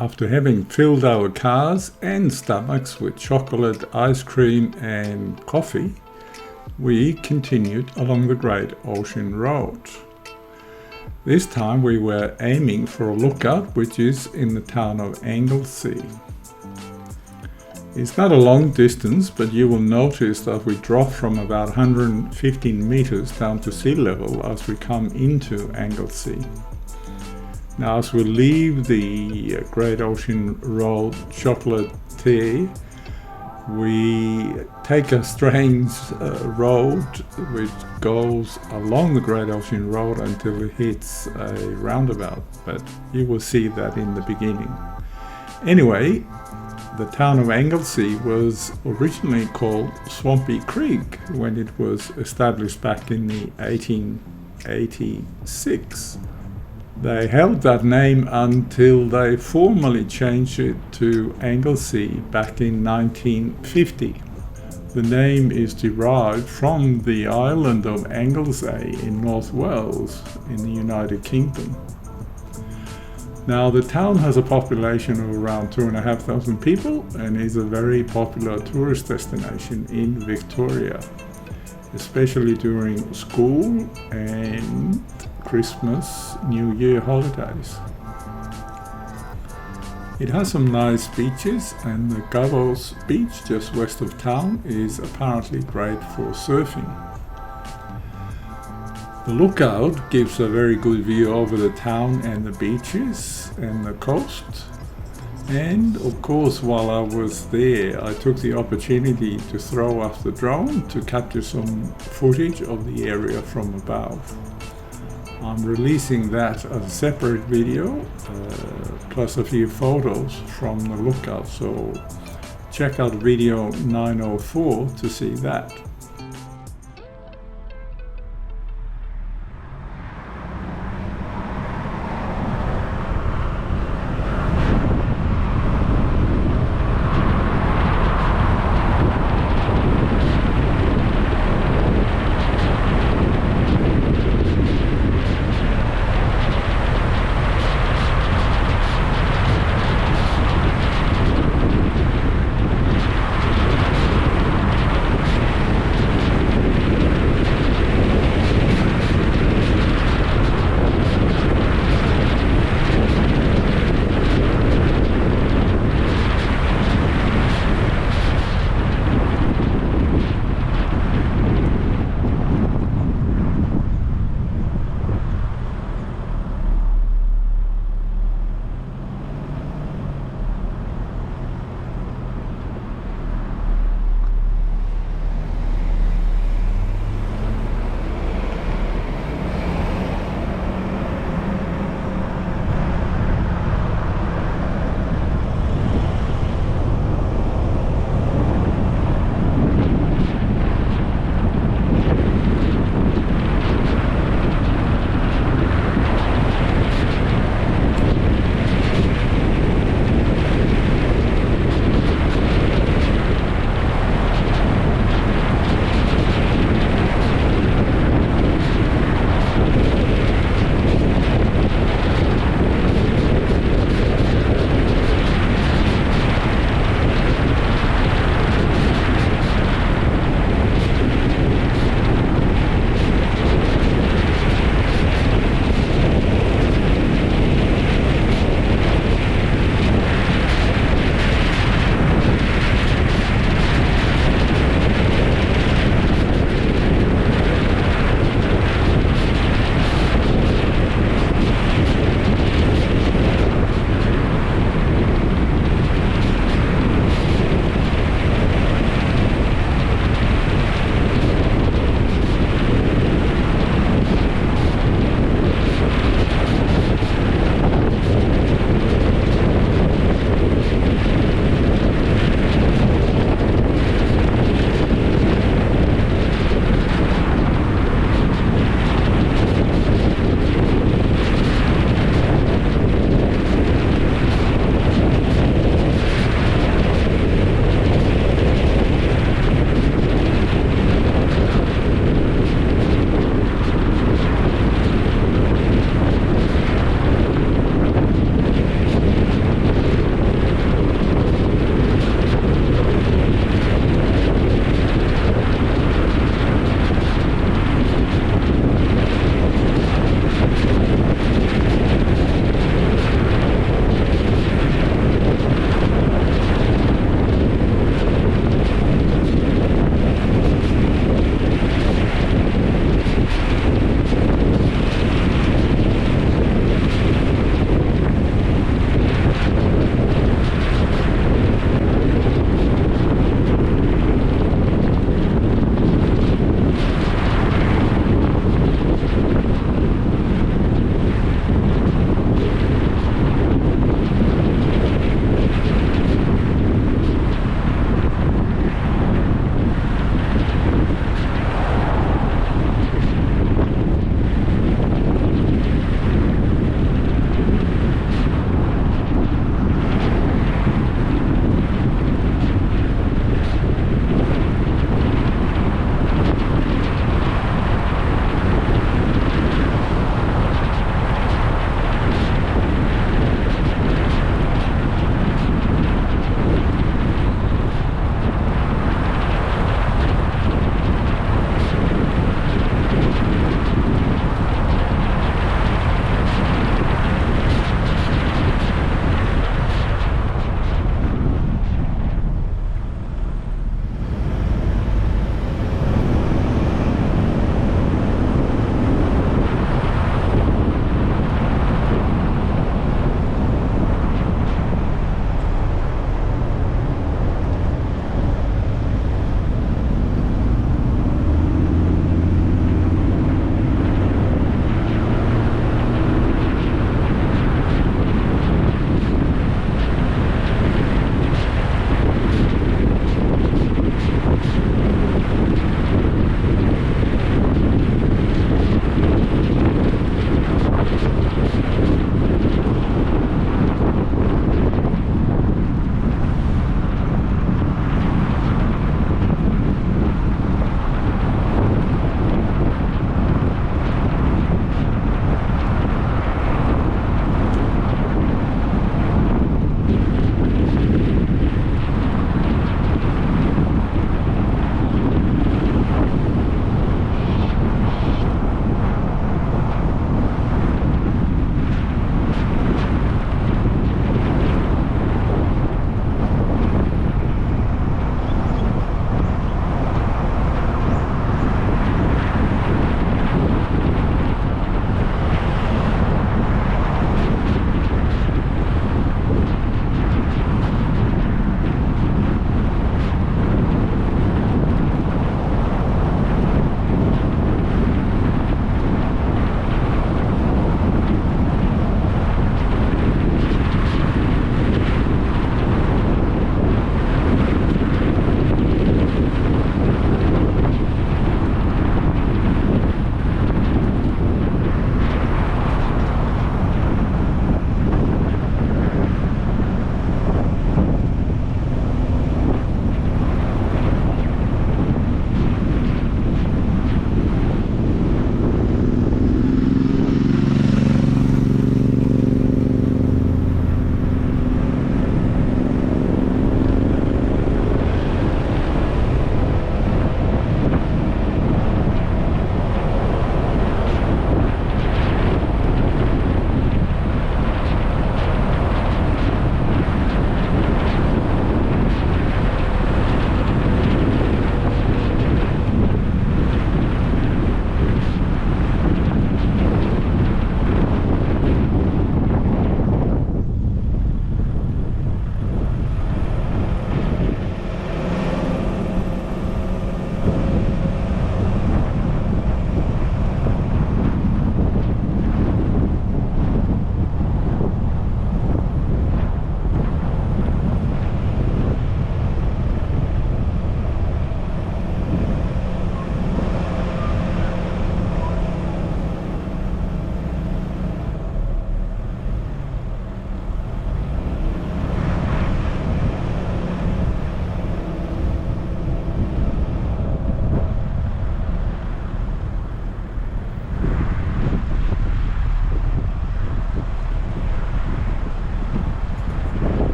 After having filled our cars and stomachs with chocolate, ice cream and coffee, we continued along the Great Ocean Road. This time we were aiming for a lookout which is in the town of Anglesea. It's not a long distance, but you will notice that we drop from about 115 meters down to sea level as we come into Anglesea. Now, as we leave the Great Ocean Road Chocolaterie, we take a strange road which goes along the Great Ocean Road until it hits a roundabout, but you will see that in the beginning. Anyway, the town of Anglesea was originally called Swampy Creek when it was established back in the 1886. They held that name until they formally changed it to Anglesea back in 1950. The name is derived from the island of Anglesea in North Wales in the United Kingdom. Now, the town has a population of around 2,500 people and is a very popular tourist destination in Victoria, especially during school and Christmas, New Year holidays. It has some nice beaches, and the Gavos beach just west of town is apparently great for surfing. The lookout gives a very good view over the town and the beaches and the coast. And of course, while I was there, I took the opportunity to throw off the drone to capture some footage of the area from above. I'm releasing that as a separate video, plus a few photos from the lookout, so check out video 904 to see that.